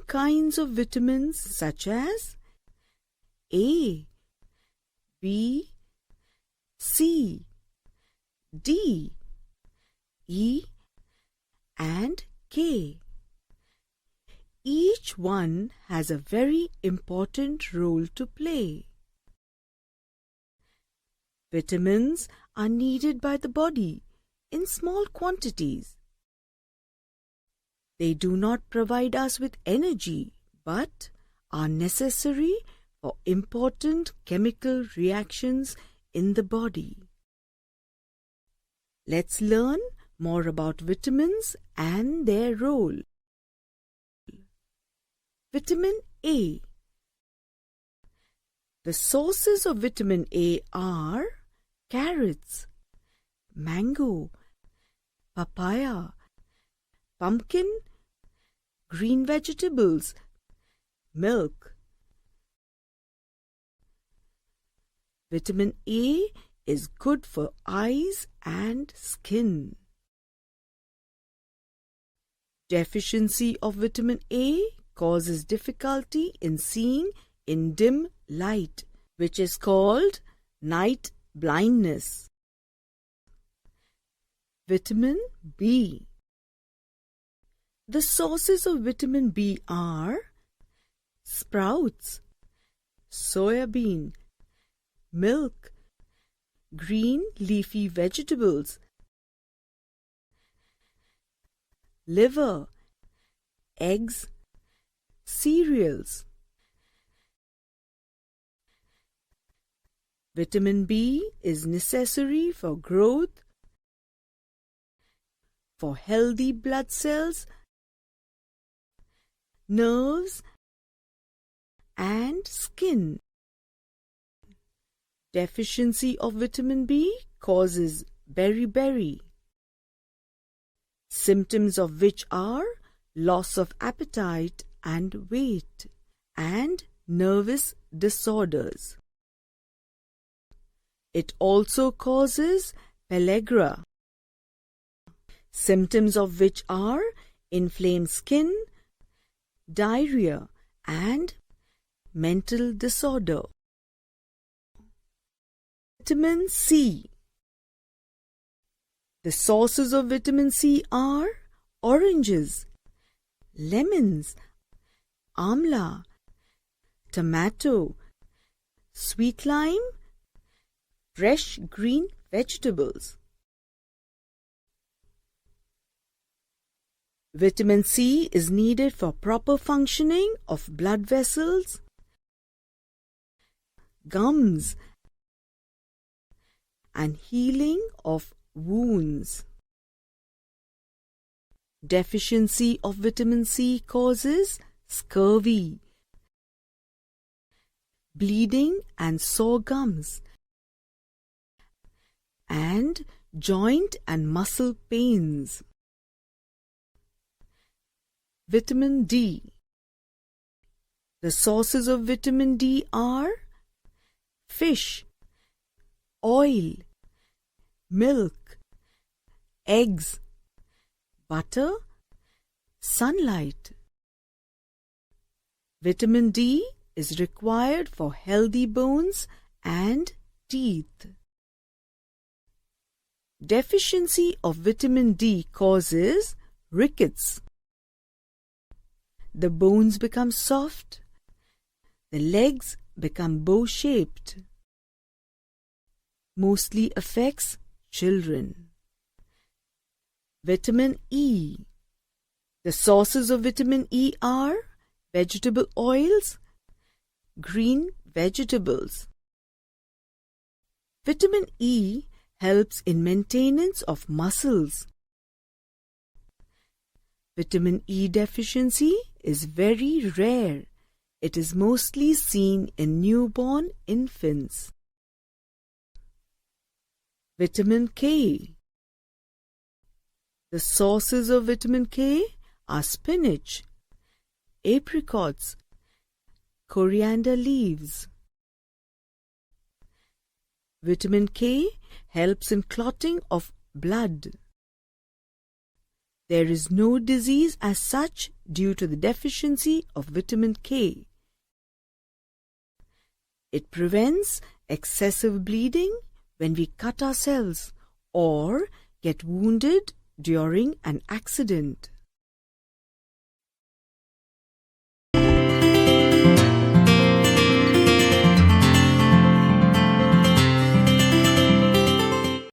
kinds of vitamins such as A, B, C, D, E, and K. Each one has a very important role to play. Vitamins are needed by the body in small quantities. They do not provide us with energy, but are necessary for important chemical reactions in the body. Let's learn more about vitamins and their role. Vitamin A. The sources of vitamin A are carrots, mango, papaya, pumpkin, green vegetables, milk. Vitamin A is good for eyes and skin. Deficiency of vitamin A causes difficulty in seeing in dim light, which is called night blindness. Vitamin B. The sources of vitamin B are sprouts, soya bean, milk, green leafy vegetables, liver, eggs, cereals. Vitamin B is necessary for growth, for healthy blood cells, nerves, and skin. Deficiency of vitamin B causes beriberi, symptoms of which are loss of appetite and weight, and nervous disorders. It also causes pellagra, symptoms of which are inflamed skin, diarrhea, and mental disorder. Vitamin C. The sources of vitamin C are oranges, lemons, amla, tomato, sweet lime, fresh green vegetables. Vitamin C is needed for proper functioning of blood vessels, gums, and healing of wounds. Deficiency of vitamin C causes scurvy, bleeding and sore gums, and joint and muscle pains. Vitamin D. The sources of vitamin D are fish, oil, milk, eggs, butter, sunlight. Vitamin D is required for healthy bones and teeth. Deficiency of vitamin D causes rickets. The bones become soft. The legs become bow-shaped. Mostly affects children. Vitamin E. The sources of vitamin E are vegetable oils, green vegetables. Vitamin E helps in maintenance of muscles. Vitamin E deficiency is very rare. It is mostly seen in newborn infants. Vitamin K. The sources of vitamin K are spinach, apricots, coriander leaves. Vitamin K helps in clotting of blood. there is no disease as such due to the deficiency of vitamin K. It prevents excessive bleeding when we cut ourselves or get wounded during an accident.